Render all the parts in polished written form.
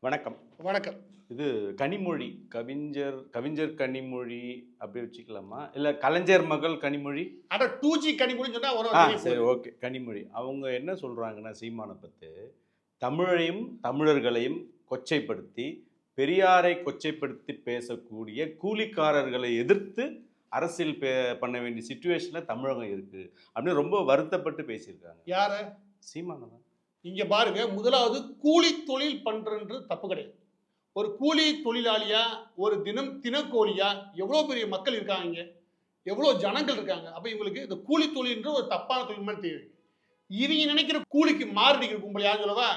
வணக்கம். வணக்கம். இது கனிமொழி, கவிஞர் கவிஞர் கனிமொழி அப்படி வச்சுக்கலாமா? இல்ல கலைஞர் மகள் கனிமொழி? அட 2G கனிமொழின்னு சொன்னா சரி, ஓகே. கனிமொழி. அவங்க என்ன சொல்றாங்கன்னா, சீமானை பத்தி, தமிழையும் தமிழர்களையும் கொச்சைப்படுத்தி, பெரியாரை கொச்சைப்படுத்தி பேசக்கூடிய கூலிக்காரர்களை எதிர்த்து அரசியல் பண்ண வேண்டிய சிச்சுவேஷன்ல தமிழகம் இருக்கு அப்படின்னு ரொம்ப வருத்தப்பட்டு பேசியிருக்காங்க. யார? சீமானை தான். இங்க பாருங்க, முதலாவது கூலி தொழில் பண்றது தப்பு கிடையாது. ஒரு கூலி தொழிலாளியா, ஒரு தினக்கூலியா எவ்வளவு பெரிய மக்கள் இருக்காங்க இங்க. எவ்வளவு ஜனங்கள் இருக்காங்க. அப்ப இவங்களுக்கு இந்த கூலி தொழில்ன்ற ஒரு தப்பான தொழில் மாதிரி தெரியுது. இவங்க நினைக்கிற கூலிக்கு மாரடிக்கிற கும்பல் யாரும் சொல்லவா?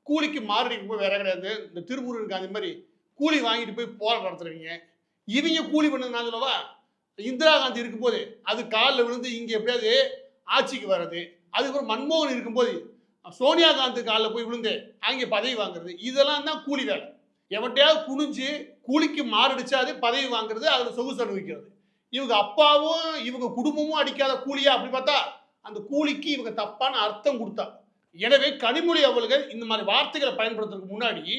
கூலிக்கு மாரடிக்கிற கும்பல் வேற கிடையாது. இந்த திருமுருகன் இருக்க அந்த மாதிரி கூலி வாங்கிட்டு போய் போராட்டம் நடத்துறீங்க. இவங்க கூலி பண்ணது நான் சொல்லவா? இந்திரா காந்தி இருக்கும்போது அது காலில் விழுந்து இங்க எப்படியாவது ஆட்சிக்கு வர்றது. அதுக்கப்புறம் மன்மோகன் இருக்கும்போது சோனியா காந்தி காலில் போய் விழுந்து அங்கே பதவி வாங்குறது. இதெல்லாம் தான் கூலி வேலை. எவட்டையாவது குனிஞ்சு கூலிக்கு மாரடிச்சாது பதவி வாங்குறது, அதில் சொகுசு அனுபவிக்கிறது. இவங்க அப்பாவும் இவங்க குடும்பமும் அடிக்காத கூலியா அப்படி பார்த்தா அந்த கூலிக்கு இவங்க தப்பான அர்த்தம் கொடுத்தா. எனவே கனிமொழி அவர்கள் இந்த மாதிரி வார்த்தைகளை பயன்படுத்துறதுக்கு முன்னாடி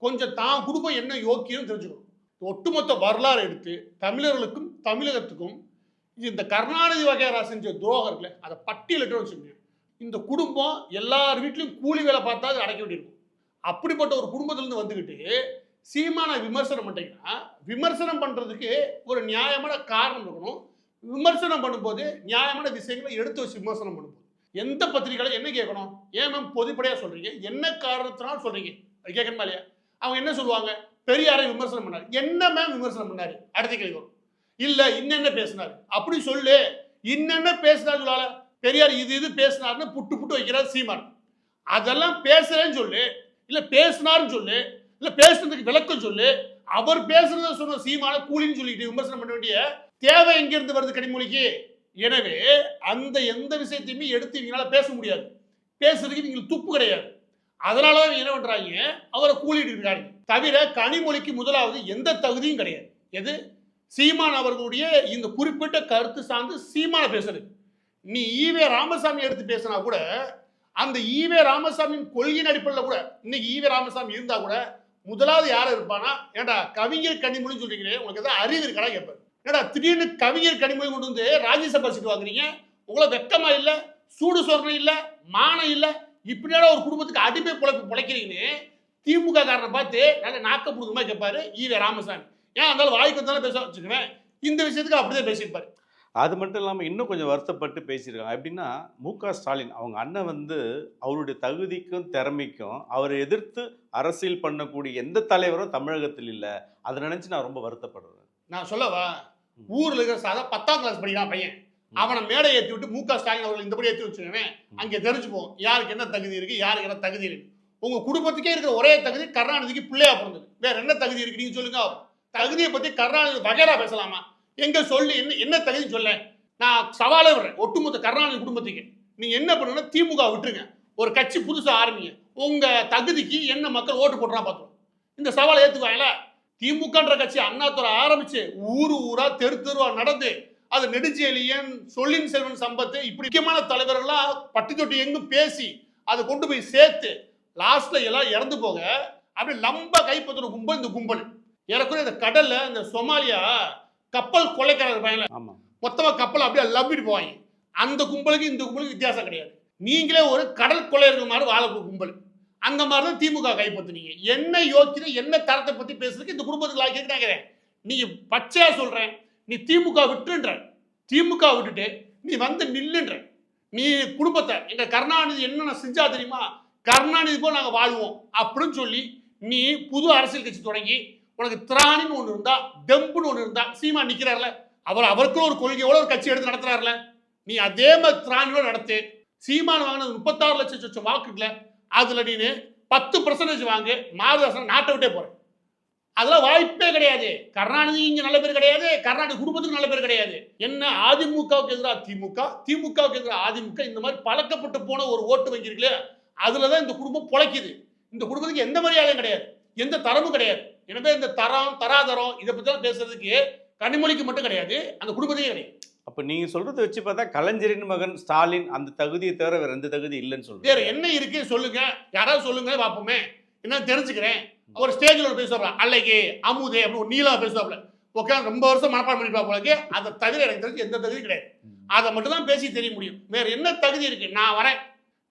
கொஞ்சம் தான் குடும்பம் என்ன யோக்கியம் தெரிஞ்சுக்கணும். ஒட்டுமொத்த வரலாறு எடுத்து தமிழர்களுக்கும் தமிழகத்துக்கும் இந்த கருணாநிதி வகையரா செஞ்ச துரோகர்களை அதை பட்டியலிட்டு வச்சுக்கோங்க. இந்த குடும்பம் எல்லார் வீட்லையும் கூலி வேலை பார்த்தா அது அடைக்க வேண்டியிருக்கும். அப்படிப்பட்ட ஒரு குடும்பத்திலிருந்து வந்துக்கிட்டு சீமான விமர்சனம் பண்ணிட்டீங்கன்னா, விமர்சனம் பண்ணுறதுக்கு ஒரு நியாயமான காரணம் இருக்கணும். விமர்சனம் பண்ணும்போது நியாயமான விஷயங்களை எடுத்து வச்சு விமர்சனம் பண்ணும்போது எந்த பத்திரிகைகளை என்ன கேட்கணும்? ஏன் மேம் பொதுப்படையாக சொல்கிறீங்க, என்ன காரணத்தினால சொல்கிறீங்க, அது கேட்கணுமா இல்லையா? அவங்க என்ன சொல்லுவாங்க? பெரியாரை விமர்சனம் பண்ணார். என்ன மேம் விமர்சனம் பண்ணார்? அடுத்த கேள்வி வரும். இல்லை இன்னென்ன பேசினார் அப்படி சொல்லு. இன்னென்ன பேசினார் சொல்லால. பெரியார் இது பேசினார்னு புட்டு புட்டு வைக்கிறார் சீமான். அதெல்லாம் பேசுறேன்னு சொல்லு, இல்ல பேசினார்னு சொல்லு, இல்ல பேசுறதுக்கு விளக்கம் சொல்லு. அவர் பேசுறத சொன்ன சீமான கூலின்னு சொல்லிட்டு விமர்சனம் பண்ண வேண்டிய தேவை எங்கிருந்து வருது கனிமொழிக்கு? எனவே அந்த எந்த விஷயத்தையுமே எடுத்து இவங்களால பேச முடியாது. பேசுறதுக்கு நீங்க துப்பு கிடையாது. அதனாலதான் என்ன பண்றாங்க, அவரை கூலிட்டு இருக்காங்க. தவிர கனிமொழிக்கு முதலாவது எந்த தகுதியும் கிடையாது. எது? சீமான் அவர்களுடைய இந்த குறிப்பிட்ட கருத்து சார்ந்து சீமான பேசுறது. நீ ஈவே ராமசாமி எடுத்து பேசினா கூட, அந்த ஈவே ராமசாமியின் கொள்கையின் அடிப்படையில் கூட இன்னைக்கு ஈவே ராமசாமி இருந்தா கூட முதலாவது யார இருப்பானா, ஏண்டா கவிஞர் கனிமொழின்னு சொல்றீங்களே, உங்களுக்கு ஏதாவது அறிவு இருக்கா கேட்பாரு. ஏண்டா திடீர்னு கவிஞர் கனிமொழி கொண்டு வந்து ராஜ்யசபா சீட்டு வாங்குறீங்க, உங்களை வெக்கமா இல்ல, சூடு சொரணம் இல்ல, மானம் இல்ல, இப்படியான ஒரு குடும்பத்துக்கு அடிமை பிழைக்கிறீங்கன்னு திமுக காரனை பார்த்து நல்ல நாக்க புடுங்கமா கேட்பாரு ஈவே ராமசாமி. ஏன் இருந்தாலும் வாய்க்கு வந்தாலும் பேச வச்சுக்குவேன். இந்த விஷயத்துக்கு அப்படிதான் பேசியிருப்பாரு. அது மட்டும் இல்லாமல் இன்னும் கொஞ்சம் வருத்தப்பட்டு பேசியிருக்காங்க. எப்படின்னா, ஸ்டாலின் அவங்க அண்ணன் அவருடைய தகுதிக்கும் திறமைக்கும் அவரை எதிர்த்து அரசியல் பண்ணக்கூடிய எந்த தலைவரும் தமிழகத்தில் இல்லை. அதை நினைச்சு நான் ரொம்ப வருத்தப்படுறேன். நான் சொல்லவா, ஊர்ல இருக்கிற சாதா 10ஆம் கிளாஸ் படிக்கிறான் பையன், அவனை மேடை ஏற்றி விட்டு ஸ்டாலின் அவர்கள் இந்தபடி ஏற்றி வச்சுருவேன். அங்கே தெரிஞ்சுப்போம் யாருக்கு என்ன தகுதி இருக்கு, யாருக்கு என்ன தகுதி இருக்கு. உங்க குடும்பத்துக்கே இருக்கிற ஒரே தகுதி கருணாநிதிக்கு பிள்ளையா பிறந்தது. வேற என்ன தகுதி இருக்கு நீங்க சொல்லுங்க. தகுதியை பத்தி கருணாநிதி வகைரா பேசலாமா? எங்க சொல்லு, என்ன தகுதி சொல்ல. நான் சவாலே விடுறேன் ஒட்டுமொத்த கருணாநிதி குடும்பத்துக்கு. நீங்க என்ன பண்ணுங்க, திமுக விட்டுருங்க, ஒரு கட்சி புதுசா ஆரம்பிங்க. உங்க தகுதிக்கு என்ன மக்கள் ஓட்டு போட்டுறா பார்த்தோம். இந்த சவாலை ஏத்துக்குவாங்கல்ல. திமுகன்ற கட்சி அண்ணாதுரை ஆரம்பிச்சு ஊரா தெருவா நடந்து அது நெடுஞ்செழியன், சொல்லின் செல்வன் சம்பத்து இப்படி முக்கியமான தலைவர்கள்லாம் பட்டி தொட்டி எங்கும் பேசி அதை கொண்டு போய் சேர்த்து லாஸ்ட்ல எல்லாம் இறந்து போக அப்படி லம்ப கைப்பற்றுற கும்பல் இந்த கும்பல். ஏறக்குறைய இந்த கடல்ல இந்த சொமாலியா கப்பல் கொள்ளைக்காரர் பயல மொத்தமா கப்பல் அப்படியே லம்பிட்டு போவாங்க. அந்த கும்பலுக்கு இந்த கும்பலுக்கு வித்தியாசம் கிடையாது. நீங்களே ஒரு கடல் கொள்ளையர்கள் மாதிரி வாழக்கூடிய கும்பல். அந்த மாதிரி தான் திமுக கைப்பற்றுனீங்க. என்ன யோக்கியதை என்ன தரத்தை பத்தி பேசுறதுக்கு இந்த குடும்பத்துக்கு லாய்க்கிறேன். நீங்க பச்சையா சொல்றேன், நீ திமுக விட்டுன்ற, திமுக விட்டுட்டு நீ வந்து நில்லுன்ற. நீ குடும்பத்தை எங்க கருணாநிதி என்னென்ன செஞ்சா தெரியுமா, கருணாநிதி போல் நாங்க வாழ்வோம் அப்படின்னு சொல்லி நீ புது அரசியல் கட்சி தொடங்கி உனக்கு திராணின்னு ஒன்று இருந்தா, டெம்புன்னு ஒன்று இருந்தா, சீமா நிக்கிறார்ல, அவருக்குள்ள ஒரு கொள்கையோட ஒரு கட்சி எடுத்து நடத்துறாருல, நீ அதே மாதிரி திராணியோட நடத்து. சீமான் வாங்கினது 36 லட்சம் வாக்குல, அதுல நீ 10% வாங்கு, மாதவசனம் நாட்டை விட்டே போற. அதெல்லாம் வாய்ப்பே கிடையாது. கருணாநிதி இங்க நல்ல பேர் கிடையாது, கருணாநிதி குடும்பத்துக்கு நல்ல பேர் கிடையாது. என்ன அதிமுகவுக்கு எதிராக திமுக, திமுகவுக்கு எதிராக அதிமுக, இந்த மாதிரி பழக்கப்பட்டு போன ஒரு ஓட்டு வங்கி இருக்குல்ல, அதுலதான் இந்த குடும்பம் பொழைக்குது. இந்த குடும்பத்துக்கு எந்த மரியாதையும் கிடையாது, எந்த தரமும் கிடையாது. எனவே இந்த தரம் தராதரம் இதை பத்தி பேசுறதுக்கு கனிமொழிக்கு மட்டும் கிடையாது, அந்த குடும்பத்தையும் கிடையாது. அப்ப நீங்க சொல்றதை வச்சு பார்த்தா கலைஞரின் மகன் ஸ்டாலின் அந்த தகுதியை தவிர வேற எந்த தகுதி இல்லைன்னு சொல்றேன். வேற என்ன இருக்கு சொல்லுங்க, யாராவது சொல்லுங்க பாப்போமே, என்ன தெரிஞ்சுக்கிறேன். ஒரு ஸ்டேஜ்ல ஒரு பேசுறான் அல்லைக்கு அமுதே அப்படின்னு ஒரு நீளா பேசுவாப்ல உட்காந்து ரொம்ப வருஷம் மனப்பாடம் பண்ணிப்பா போலக்கு. அதை தவிர எனக்கு தெரிஞ்சு எந்த தகுதி கிடையாது. அதை மட்டும் தான் பேசி தெரிய முடியும். வேற என்ன தகுதி இருக்கு? நான் வரேன்,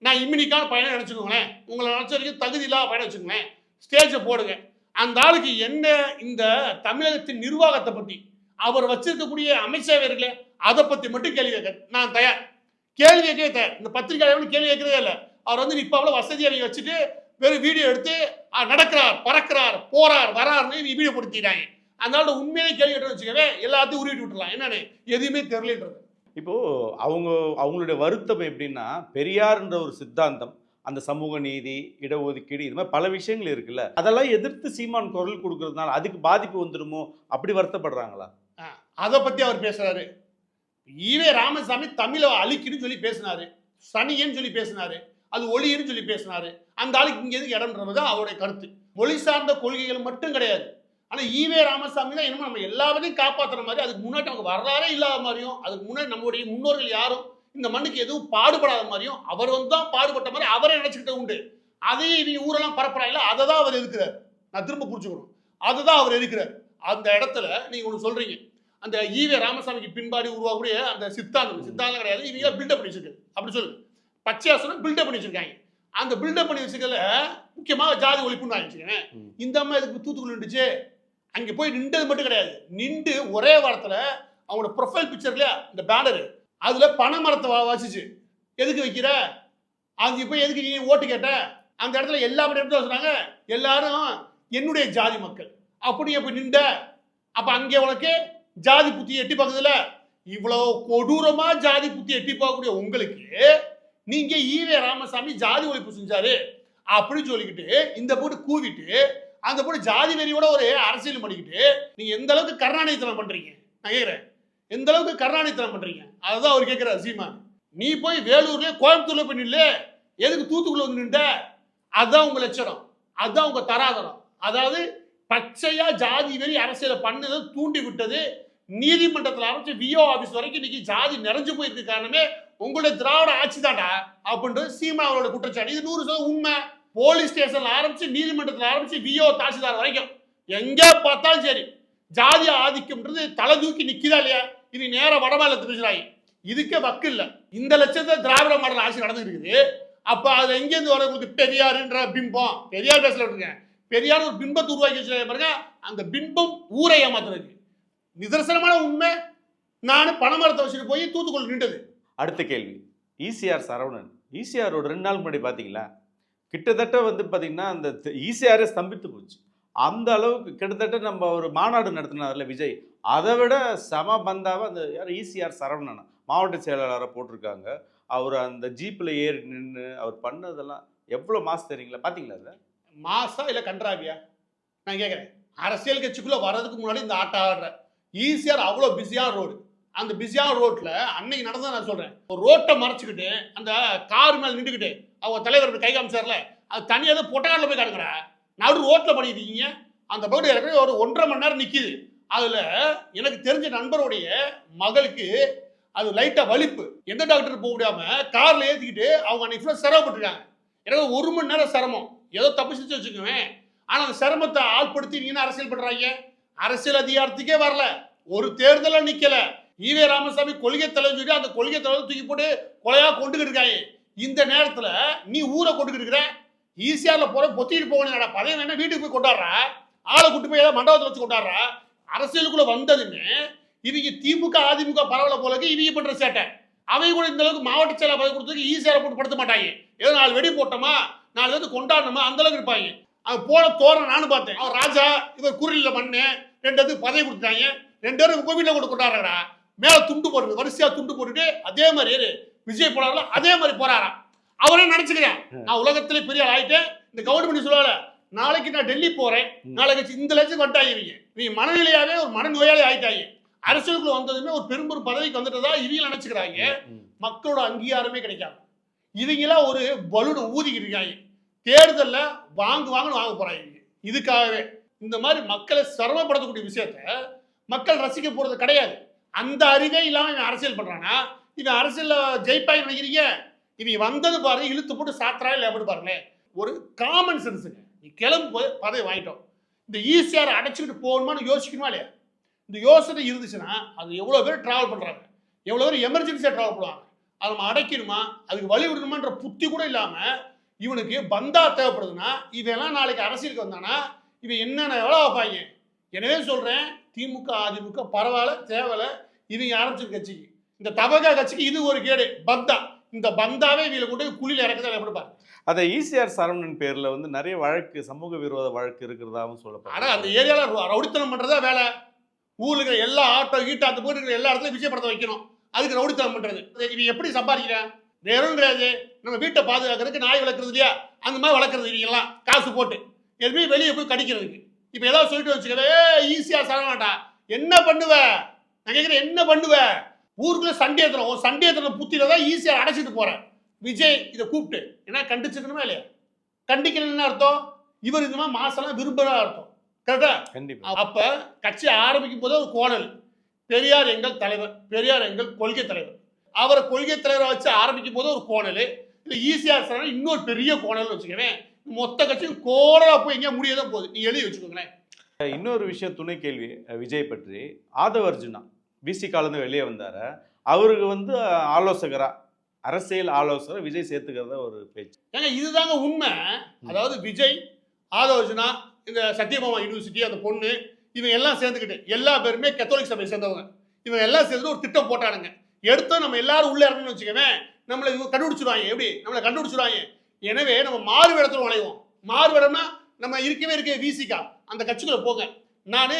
நான் இம்மினிக்கான பையனை நினைச்சுக்கோங்களேன், உங்களை நினைச்ச வரைக்கும் தகுதி இல்லாத பையனை வச்சுக்கோங்களேன், ஸ்டேஜை போடுங்க. அந்த ஆளுக்கு என்ன இந்த தமிழகத்தின் நிர்வாகத்தை பத்தி அவர் வச்சிருக்கக்கூடிய அமைச்சரவை இருக்குல்ல அதை பத்தி மட்டும் கேள்வி கேட்க நான் தயார். கேள்வி கேட்கவே தயார். இந்த பத்திரிகையாளர்கள் கேள்வி கேட்கறதே இல்லை. அவர் வந்து இப்ப அவ்வளவு வசதியை நீங்க வச்சுட்டு வெறும் வீடியோ எடுத்து நடக்கிறார், பறக்கிறார், போறார், வராருன்னு வீடியோ படுத்திடுறாங்க. அதனால உண்மையிலே கேள்வி கேட்டு வச்சுக்கவே எல்லாத்தையும் உருவிட்டு விட்டுலாம். என்னன்னு எதுவுமே தெரியலன்றது. இப்போ அவங்களுடைய வருத்தம் எப்படின்னா, பெரியார்ன்ற ஒரு சித்தாந்தம், அந்த சமூக நீதி, இடஒதுக்கீடு, இது மாதிரி பல விஷயங்கள் இருக்குல்ல, அதெல்லாம் எதிர்த்து சீமான் குரல் கொடுக்கறதுனால அதுக்கு பாதிப்பு வந்துடுமோ அப்படி வருத்தப்படுறாங்களா? அதை பத்தி அவர் பேசுறாரு. ஈவே ராமசாமி தமிழை அழிக்கணும்னு சொல்லி பேசினாரு, சனியன்னு சொல்லி பேசினாரு, அது ஒளியன்னு சொல்லி பேசினாரு. அந்த ஆளுக்கு இங்க எதுக்கு இடம்ன்றதுதான் அவருடைய கருத்து. மொழி சார்ந்த கொள்கைகள் மட்டும் கிடையாது. ஆனா ஈவே ராமசாமி தான் என்னமோ நம்ம எல்லாத்தையும் காப்பாற்றுற மாதிரி, அதுக்கு முன்னாடி அவங்க வரலாறே இல்லாத மாதிரியும், அதுக்கு முன்னாடி நம்மளுடைய முன்னோர்கள் யாரும் இந்த மண்ணுக்கு எதுவும் பாடுபடாத மாதிரியும், அவர் வந்து தான் பாடுபட்ட மாதிரி அவரே நினைச்சுக்கிட்ட உண்டு. அதையே இவங்க ஊரெல்லாம் பரப்புறாங்களா, அதை தான் அவர் எதுக்குறாரு. நான் திரும்ப புரிச்சுக்கணும், அதுதான் அவர் எதுக்குறாரு. அந்த இடத்துல நீங்க ஒன்று சொல்றீங்க, அந்த ஈவே ராமசாமிக்கு பின்பாடி உருவாகக்கூடிய அந்த சித்தாந்தம் கிடையாது, இவங்க பில்டப் பண்ணி வச்சிருக்கு அப்படி சொல்லு. பச்சையாசனம் பில்டப் பண்ணி வச்சிருக்காங்க. அந்த பில்டப் பண்ணி வச்சுக்கல முக்கியமாக ஜாதி ஒழிப்புன்னு வச்சுக்கேன். இந்த அம்மா இதுக்கு தூத்துக்குள்ள நின்றுச்சு, அங்க போய் நின்றது மட்டும் கிடையாது, நின்று ஒரே வாரத்துல அவங்களோட ப்ரொஃபைல் பிக்சர்ல இந்த பேனரு அதுல பனை மரத்தை வச்சுச்சு. எதுக்கு வைக்கிற, அங்க போய் எதுக்கு நீ ஓட்டு கேட்ட, அந்த இடத்துல எல்லா இடத்துல சொன்னாங்க எல்லாரும் என்னுடைய ஜாதி மக்கள் அப்படியே போய் நின்ற. அப்ப அங்கே உனக்கு ஜாதி புத்தி எட்டி பார்க்குதுல, இவ்வளவு கொடூரமா ஜாதி புத்தி எட்டி பார்க்கக்கூடிய உங்களுக்கு நீங்க ஈவே ராமசாமி ஜாதி ஒழிப்பு செஞ்சாரு அப்படின்னு சொல்லிக்கிட்டு இந்த போட்டு கூவிட்டு அந்த போட்டு ஜாதி வெறியோட ஒரு அரசியல் பண்ணிக்கிட்டு நீங்க எந்த அளவுக்கு கருணாநிதித்தனம் பண்றீங்க நான் கேட்கிறேன். எந்த அளவுக்கு கருணாநிதித்தனம் பண்றீங்க அதுதான் அவர் கேட்கிறார் சீமான். நீ போய் வேலூர்ல கோயம்புத்தூர்ல போய் நில்ல, எதுக்கு தூத்துக்குள்ள வந்து நின்ற? அதுதான் உங்க லட்சணம், அதுதான் உங்க தராதரம். அதாவது பச்சையா ஜாதி வெறி அரசியலை பண்ணதை தூண்டி விட்டது. நீதிமன்றத்தில் ஆரம்பிச்சு விஓ ஆபீஸ் வரைக்கும் இன்னைக்கு ஜாதி நிறைஞ்சு போயிருக்கு காரணமே உங்களுடைய திராவிட ஆட்சி தாண்டா அப்படின்றது சீமா அவரோட குற்றச்சாட்டு. இது 100% உண்மை. போலீஸ் ஸ்டேஷன்ல ஆரம்பிச்சு நீதிமன்றத்தில் ஆரம்பிச்சு விஓ தாசில்தார் வரைக்கும் எங்க பார்த்தாலும் சரி ஜாதி ஆதிக்கம்ன்றது தலை தூக்கி நிக்குதா இல்லையா? இது நேர வடமாநிலத்து பேசுறாங்க. இதுக்கே வக்கு இல்லை. இந்த லட்சத்தை திராவிட மாடல் ஆட்சி நடந்துட்டு இருக்குது. அப்ப அது எங்கேருந்து வர உங்களுக்கு பெரியாருன்ற பிம்பம்? பெரியார் பேசல இருக்கேன், பெரியார் ஒரு பிம்பத்தை உருவாக்கி வச்சு பாருங்க. அந்த பிம்பம் ஊரை ஏமாத்துறது நிதர்சனமான உண்மை. நான் பணமரத்தை வச்சுட்டு போய் தூத்துக்குள்ள நின்றது. அடுத்த கேள்வி, ஈசிஆர் சரவணன். ஈசிஆரோட 2 நாள் முன்னாடி பார்த்தீங்களா, கிட்டத்தட்ட வந்து பார்த்தீங்கன்னா அந்த ஈசிஆரே ஸ்தம்பித்து போச்சு. அந்த அளவுக்கு கிட்டத்தட்ட நம்ம ஒரு மாநாடு நடத்தினார்ல விஜய், அதை விட சம பந்தாவை அந்த யார் ஈசிஆர் சரவணன் மாவட்ட செயலாளரை போட்டிருக்காங்க. அவர் அந்த ஜீப்பில் ஏறி நின்று அவர் பண்ணதெல்லாம் எவ்வளோ மாசு தெரியுங்களா? பார்த்தீங்களா? அதில் மாசா இல்லை கன்றாவியா? நான் கேட்குறேன். அரசியல் கட்சிக்குள்ளே வர்றதுக்கு முன்னாடி இந்த ஆட்டம் ஆடுற ஈசிஆர் அவ்வளோ பிஸியான ரோடு. அந்த பிஸியான ரோட்ல அன்னைக்கு நடந்ததை நான் சொல்றேன். ஒரு ரோட்டை மறைச்சிக்கிட்டு அந்த கார் மேல நின்றுக்கிட்டு அவங்க தலைவர் கை காமிச்சார்ல, அது தனியாக பொட்டக்காரில் போய் கிடக்குற நடு ரோட்ல பண்ணிட்டு இருக்கீங்க. அந்த போட்டு ஏற்கனவே ஒரு 1.5 மணி நேரம் நிக்குது. அதுல எனக்கு தெரிஞ்ச நண்பருடைய மகளுக்கு அது லைட்டா வலிப்பு, எந்த டாக்டர் போக முடியாம கார்ல ஏற்றிக்கிட்டு அவங்க அன்னைக்கு சிரமப்பட்டுருக்காங்க. எனக்கு 1 மணி நேரம் சிரமம், ஏதோ தப்பு செஞ்சு வச்சுக்குவேன். ஆனா அந்த சிரமத்தை ஆள்படுத்தி நீங்க அரசியல் பண்றாங்க. அரசியல் அதிகாரத்துக்கே வரல, ஒரு தேர்தல நிக்கல. ஈவே ராமசாமி கொள்கை தலைவர் சொல்லி அந்த கொள்கை தலைவர் தூக்கி போட்டு கொலையா கொண்டுகிட்டு இருக்காங்க. இந்த நேரத்துல நீ ஊரை கொண்டுகிட்டு இருக்கிற, ஈசிஆர்ல போற பொத்திட்டு போகணும். பதவி வேணா வீட்டுக்கு போய் கொண்டாடுற, ஆளை கூட்டு போய் ஏதாவது மண்டபத்தில் வச்சு கொண்டாடுற. அரசியலுக்குள்ள வந்ததுன்னு இவங்க திமுக அதிமுக பரவல போலக்கு இவங்க பண்ற சேட்டை. அவங்க கூட இந்த அளவுக்கு மாவட்ட செயலர் பதவி கொடுத்ததுக்கு ஈசிஆரை போட்டு படுத்த மாட்டாங்க. ஏதோ 4 வெடி போட்டோமா 4 பேருக்கு கொண்டாடணுமா அந்த அளவுக்கு இருப்பாங்க. அவன் போன தோற நானும் பார்த்தேன். அவர் ராஜா இவர் குரில மண்ணு 2 பேருக்கு பதவி கொடுத்தாங்க. 2 பேரும் கோவில கூட கொண்டாடுறா. மேல துண்டு போடுறது வரிசையா துண்டு போட்டுட்டு அதே மாதிரி விஜய் போறாங்களோ அதே மாதிரி போறாராம். அவரே நினைச்சுக்கிறேன் நான் உலகத்திலே பெரிய ஆள் ஆயிட்டேன். இந்த கவர்மெண்ட் சொல்லல, நாளைக்கு நான் டெல்லி போறேன், நாளைக்கு இந்த லட்சம் வந்துட்டாங்க. நீ மனநிலையாவே ஒரு மனநோயாளி ஆயிட்டாங்க. அரசியலுக்குள்ள வந்ததுமே ஒரு பெரும் பதவிக்கு வந்துட்டதா இவங்க நினைச்சுக்கிறாங்க. மக்களோட அங்கீகாரமே கிடைக்காது. இவங்கெல்லாம் ஒரு பலூனை ஊதிக்கிட்டு இருக்காங்க. தேர்தல்ல வாங்கன்னு வாங்க போறாங்க. இதுக்காகவே இந்த மாதிரி மக்களை சிரமப்படுத்தக்கூடிய விஷயத்த மக்கள் ரசிக்க போறது கிடையாது. அந்த அறிவே இல்லாம இவன் அரசியல் பண்றானா? இவன் அரசியல்ல ஜெயிப்பாய் நினைக்கிறீங்க? இவன் வந்தது பாருங்க, இழுத்து போட்டு சாத்திரா இல்லை எப்படி பாருங்க. ஒரு காமன் சென்ஸுங்க. நீ கிளம்பு பதவி வாங்கிட்டோம். இந்த ஈசிஆர் அடைச்சிக்கிட்டு போகணுமான்னு யோசிக்கணுமா இல்லையா? இந்த யோசனை இருந்துச்சுன்னா அது எவ்வளோ பேர் டிராவல் பண்ணுறாங்க, எவ்வளோ பேர் எமர்ஜென்சியாக டிராவல் பண்ணுவாங்க. அதை நம்ம அடைக்கணுமா, அதுக்கு வழி விடணுமான்ற புத்தி கூட இல்லாமல் இவனுக்கு பந்தா தேவைப்படுதுன்னா இவெல்லாம் நாளைக்கு அரசியலுக்கு வந்தானா இவன் என்னென்ன எவ்வளோ வைப்பாங்க. எனவே சொல்கிறேன், திமுக அதிமுக பரவாயில்ல, தேவையில்ல. இவங்க ஆரம்பிச்சிருக்க கட்சிக்கு, இந்த தபகா கட்சிக்கு இது ஒரு கேடு, பந்தா. இந்த பந்தாவே இவங்களை கொண்டு குழியில் இறக்குதான் எப்படி பாரு. அதை ஈசிஆர் சரவணன் பேர்ல வந்து நிறைய வழக்கு, சமூக விரோத வழக்கு இருக்கிறதாவும் சொல்லப்படுது. ஆனால் அந்த ஏரியாவில் ரவுடித்தனம் பண்ணுறதா வேலை. ஊரில் இருக்கிற எல்லா ஆட்டோ கீட்டோ அந்த போட்டு இருக்கிற எல்லா இடத்துலையும் விஜய் படத்தை வைக்கணும். அதுக்கு ரவுடித்தனம் பண்ணுறது. இவன் எப்படி சம்பாதிக்கிறேன்? வேறும் கிடையாது. நம்ம வீட்டை பாதுகாக்கிறதுக்கு நாய் வளர்க்குறது இல்லையா, அந்த மாதிரி வளர்க்குறது இவங்கெல்லாம் காசு போட்டு எதுவுமே வெளியே போய் கடிக்கிறதுக்கு. இப்போ ஏதாவது சொல்லிட்டு வச்சுக்கவே ஈஸியாக சரவணாட்டா என்ன பண்ணுவ, நான் கேட்குறேன் என்ன பண்ணுவ? ஊருக்குள்ளே சண்டை ஏற்றுறோம், சண்டை ஏற்றுற புத்தியில தான் ஈஸியாக அடைச்சிட்டு போகிறேன். விஜய் இதை கூப்பிட்டு ஏன்னா கண்டிச்சுக்கணுமா இல்லையா? கண்டிக்கணும்னு அர்த்தம் இவர் இந்த மாதிரி மாசெல்லாம் விரும்புகிறா அர்த்தம். கரெக்டா? கண்டிப்பா. அப்ப கட்சி ஆரம்பிக்கும் போது ஒரு கோணல், பெரியார் எங்கள் தலைவர், பெரியார் எங்கள் கொள்கை தலைவர். அவரை கொள்கை தலைவரை வச்சு ஆரம்பிக்கும் போது ஒரு கோணல், இல்லை ஈஸியாக சொன்னா இன்னொரு பெரிய கோணல் வச்சுக்கவேன். மொத்த கட்சியும் கோணலா போய் எங்கேயா முடியதான் போகுது. நீங்க எழுதி வச்சுக்கோங்களேன். இன்னொரு விஷயம், துணை கேள்வி விஜய் பற்றி. ஆதவ அர்ஜுனா விசி காலேருந்து வெளியே வந்தார, அவருக்கு வந்து ஆலோசகரா, அரசியல் ஆலோசகர் விஜய் சேர்த்துக்கிறத ஒரு பேச்சு. ஏங்க இதுதாங்க உண்மை. அதாவது விஜய், ஆதவ அர்ஜுனா, இந்த சத்யபாமா யூனிவர்சிட்டி அந்த பொண்ணு, இவங்க எல்லாம் சேர்ந்துக்கிட்டு எல்லா பேருமே கத்தோலிக் சபையை சேர்ந்தவங்க. இவங்க எல்லாம் சேர்ந்து ஒரு திட்டம் போட்டானுங்க. எடுத்து நம்ம எல்லாரும் உள்ள இறங்கணும்னு வச்சுக்கவேன், நம்மளை இவங்க கண்டுபிடிச்சிருவாங்க. எப்படி நம்மளை கண்டுபிடிச்சிருவாங்க? எனவே நம்ம மாறு வேடத்தில் நுழைவோம். மாறு வேடம்னா நம்ம இருக்கவே விசிகா அந்த கட்சிக்குள்ள போங்க, நான்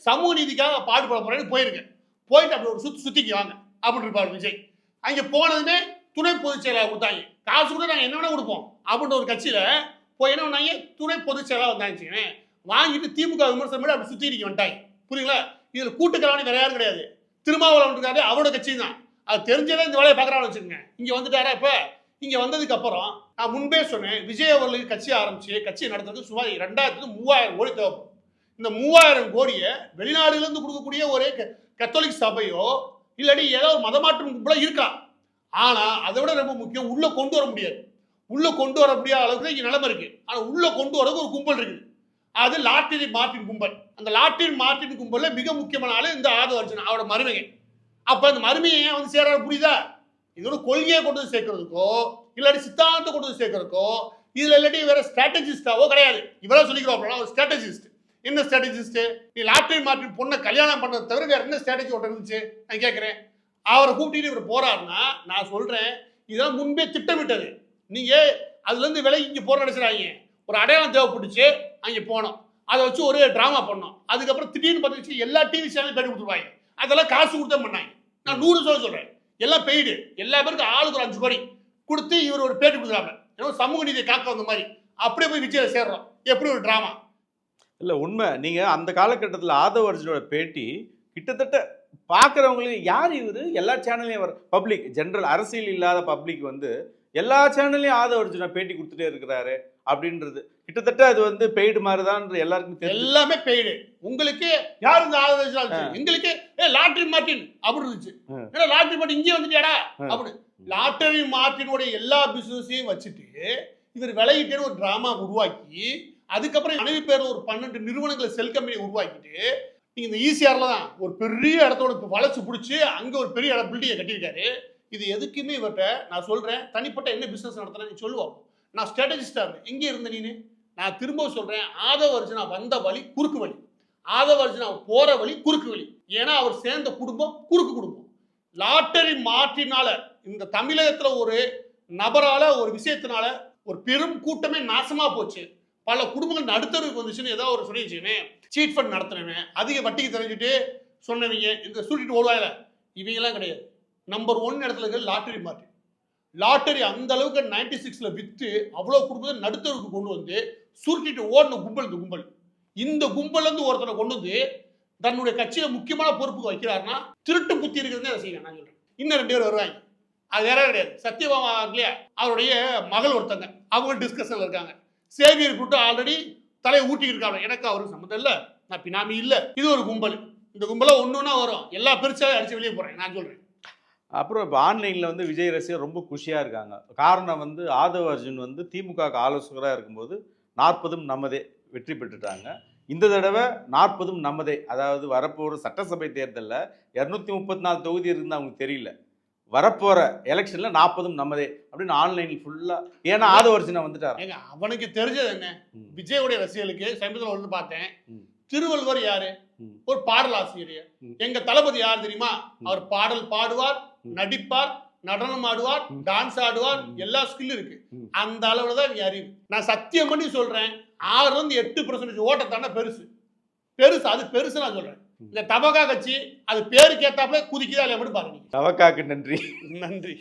சமூக நீதிக்காக பாடுபட போறேன்னு போயிருக்கேன். போயிட்டு அப்படி ஒரு சுத்திக்கு வாங்க அப்படின்னு இருப்பாரு விஜய். அங்கே போனதுமே துணை பொதுச் செயலாளர் கொடுத்தாங்க. காசு கூட நாங்கள் என்ன வேணா கொடுப்போம் அப்படின்ற ஒரு கட்சியில போய் என்ன பண்ணாங்க, துணை பொதுச் செயலாளர் வந்தாங்க. வாங்கிட்டு திமுக விமர்சனம் பண்ணி அப்படி சுத்தி வந்துட்டாங்க. புரியுங்களா? இதுல கூட்டுக்கலான்னு வேற யாரும் கிடையாது. திருமாவளவன் இருக்காரு, அவரோட கட்சி தான். அது தெரிஞ்சதே இந்த வேலையை பார்க்கறான்னு வச்சுக்கோங்க. இங்க வந்துட்டாரா? இப்ப இங்க வந்ததுக்கு அப்புறம் நான் முன்பே சொன்னேன், விஜய் அவர்களுக்கு கட்சி ஆரம்பிச்சு கட்சியை நடத்துறதுக்கு சுமார் 2000-3000 கோடி தேவைப்படும். இந்த 3000 கோடியை வெளிநாடுல இருந்து கொடுக்கக்கூடிய ஒரே கத்தோலிக் சபையோ இல்லாட்டி ஏதோ ஒரு மதமாற்றம் கும்பலா இருக்கலாம். ஆனா அதை விட ரொம்ப முக்கியம், உள்ள கொண்டு வர முடியாது. உள்ள கொண்டு வர முடியாத அளவுக்கு இங்க நிலைமை இருக்கு. ஆனா உள்ள கொண்டு வரது ஒரு கும்பல் இருக்குது. அது லாட்டரி மார்ட்டின் கும்பல். அந்த லாட்டரி மார்ட்டின் கும்பல்ல மிக முக்கியமான ஆளு இந்த ஆதவ அர்ஜுனா, அவரோட மருமகன். அப்ப அந்த மருமையை ஏன் வந்து சேராது? புரியுதா? இதோட கொள்கையை கொண்டு வந்து சேர்க்கறதுக்கோ இல்லாட்டி சித்தாந்தத்தை கொண்டு வந்து சேர்க்கறதுக்கோ இதுல இல்லாட்டி வேற ஸ்ட்ராட்டஜிஸ்டாவோ கிடையாது. இவரா சொல்லிக்கிறோம் ஒரு ஸ்ட்ராட்டஜிஸ்ட். என்ன ஸ்ட்ராட்டஜிஸ்ட்? நீ லாட்டரி மார்ட்டின் பொண்ணை கல்யாணம் பண்ணதை தவிர வேற என்ன ஸ்ட்ராட்டஜி ஒன்று இருந்துச்சு? நான் கேட்கிறேன். அவரை கூப்பிட்டு இவர் போறாருன்னா நான் சொல்றேன், இதெல்லாம் முன்பே திட்டமிட்டது. நீங்க அதுல இருந்து விலகி இங்க போற நினைச்சாங்க. ஒரு அடையாளம் தேவைப்பட்டுச்சு, அங்கே போனோம், அதை வச்சு ஒரு டிராமா பண்ணோம். அதுக்கப்புறம் திடீர்னு பார்த்துச்சு எல்லா டிவி சேனலும் பேட்டி கொடுத்துருவாங்க. அதெல்லாம் காசு கொடுத்தா பண்ணாங்க. நான் 100 சொல்றேன், எல்லாம் பெய்டு. எல்லா பேருக்கும் ஆளுக்கு ஒரு 5 கோடி கொடுத்து இவர் ஒரு பேட்டி கொடுக்குறாங்க. ஏன்னா சமூக நீதியை காக்க வந்த மாதிரி அப்படியே போய் விஜய் சேர்றோம். எப்படி ஒரு டிராமா? இல்லை உண்மை. நீங்கள் அந்த காலகட்டத்தில் ஆதவ அர்ஜுனோட பேட்டி கிட்டத்தட்ட பார்க்குறவங்களுக்கு யார் இவர், எல்லா சேனல்லையும் வர பப்ளிக், ஜென்ரல் அரசியல் இல்லாத பப்ளிக் வந்து எல்லா சேனல்லையும் ஆதவ அர்ஜுனா பேட்டி கொடுத்துட்டே இருக்கிறாரு அப்படின்றது கிட்டத்தட்ட அது வந்து பெய்டு மாதிரி தான் எல்லாருக்கும் தெரியும். எல்லாமே பெய்டு. உங்களுக்கு யார் இந்த ஆதவ அர்ஜுனா? எங்களுக்கு லாட்டரி மார்ட்டின் அப்படி இருந்துச்சு. ஏன்னா லாட்டரி மார்ட்டின் இங்கே வந்துட்டியாடா அப்படி. லாட்டரி மார்ட்டினுடைய எல்லா பிசினஸையும் வச்சுட்டு இவர் விலகிட்டே ஒரு டிராமா உருவாக்கி அதுக்கப்புறம் மனைவி பேர் ஒரு 12 நிறுவனங்களை செல் கம்பெனியை உருவாக்கிட்டு நீங்க இந்த ஈசிஆர்ல தான் ஒரு பெரிய இடத்தோட வளைச்சு பிடிச்சி அங்க ஒரு பெரிய இடம் பில்டிங்கை கட்டியிருக்காரு. இது எதுக்குமே இவர்கிட்ட நான் சொல்றேன், தனிப்பட்ட என்ன பிசினஸ் நடத்துறேன் நீ சொல்லுவோம். நான் ஸ்ட்ராட்டஜிஸ்டா இருந்தேன். எங்கே இருந்த நீனு? நான் திரும்ப சொல்றேன், ஆதவ அர்ஜுனா வந்த வழி குறுக்கு வழி, ஆதவ அர்ஜுனா போற வழி குறுக்கு வழி. ஏன்னா அவர் சேர்ந்த குடும்பம் குறுக்கு குடும்பம். லாட்டரி மாற்றினால இந்த தமிழகத்துல ஒரு நபரால ஒரு விஷயத்தினால ஒரு பெரும் கூட்டமே நாசமா போச்சு. பல குடும்பங்கள் நடுத்தருக்கு வந்துச்சுன்னு ஏதாவது ஒரு சொல்லிச்சுன்னு சீட் ஃபண்ட் நடத்துனவன், அதிக வட்டிக்கு தெரிஞ்சுட்டு சொன்னவங்க, இந்த சுட்டிட்டு ஓடுவாயில இவங்கெல்லாம் கிடையாது. நம்பர் 1 இடத்துல இருக்க லாட்டரி மார்ட்டின். லாட்டரி அந்த அளவுக்கு 96ல வித்து அவ்வளவு குடும்பத்தை நடுத்தருக்கு கொண்டு வந்து சுருட்டிட்டு ஓடின கும்பல் இந்த கும்பல். இந்த கும்பல் இருந்து ஒருத்தனை கொண்டு வந்து தன்னுடைய கட்சியில முக்கியமான பொறுப்புக்கு வைக்கிறாருன்னா திருட்டு புத்தி இருக்கிறதே அதை செய்யணும். நான் சொல்றேன், இன்னும் 2 பேர் வருவாங்க. அது வேற கிடையாது. சத்யபாமா இல்லையா, அவருடைய மகள் ஒருத்தங்க, அவங்க டிஸ்கஷன்ல இருக்காங்க. சேவியர் கூட்டு ஆல்ரெடி தலையை ஊட்டிக்கிட்டு இருக்காங்க. எனக்கு அவருக்கு சம்மந்தம் இல்லை, நான் பினாமி இல்லை. இது ஒரு கும்பல். இந்த கும்பலா ஒன்னொன்னா வரும். எல்லா பெருசாக அடிச்சு வெளியே போறேன். நான் சொல்றேன். அப்புறம் இப்போ ஆன்லைனில் வந்து விஜய் ரசிகர் ரொம்ப குஷியாக இருக்காங்க. காரணம் வந்து ஆதவ அர்ஜுன் வந்து திமுக ஆலோசகராக இருக்கும்போது 40ம் நமதே வெற்றி பெற்றுட்டாங்க. இந்த தடவை 40ம் நமதே, அதாவது வரப்போகிற சட்டசபை தேர்தலில் 234 தொகுதி இருக்குன்னு அவங்களுக்கு தெரியல. வரப்போகிற எலெக்ஷனில் 40ம் நமதே அப்படின்னு ஆன்லைனில் ஃபுல்லாக, ஏன்னா ஆதவர்ஜுனா வந்துட்டார். ஏங்க அவனுக்கு தெரிஞ்சது என்ன? விஜயோடைய ரசிகர்களுக்கு சமீபத்தில் வந்து பார்த்தேன், திருவள்ளுவர் யாரு? ஒரு பாடலாசிரியர். எங்க தளபதி யார் தெரியுமா? அவர் பாடல் பாடுவார், நடிப்பார், நடனம் ஆடுவார், டான்ஸ் ஆடுவார், எல்லா ஸ்கில் இருக்கு. அந்த அளவுல தான் இவங்க அறிவு. நான் சத்தியம் பண்ணி சொல்றேன், 6-8% ஓட்டை தானே பெருசு. அது பெருசு நான் சொல்றேன். இந்த தபகா கட்சி அது பேருக்கு ஏத்தாப்புல குதிக்குதா இல்லையா மட்டும் பாருங்க. தவக்காக்கு நன்றி. நன்றி.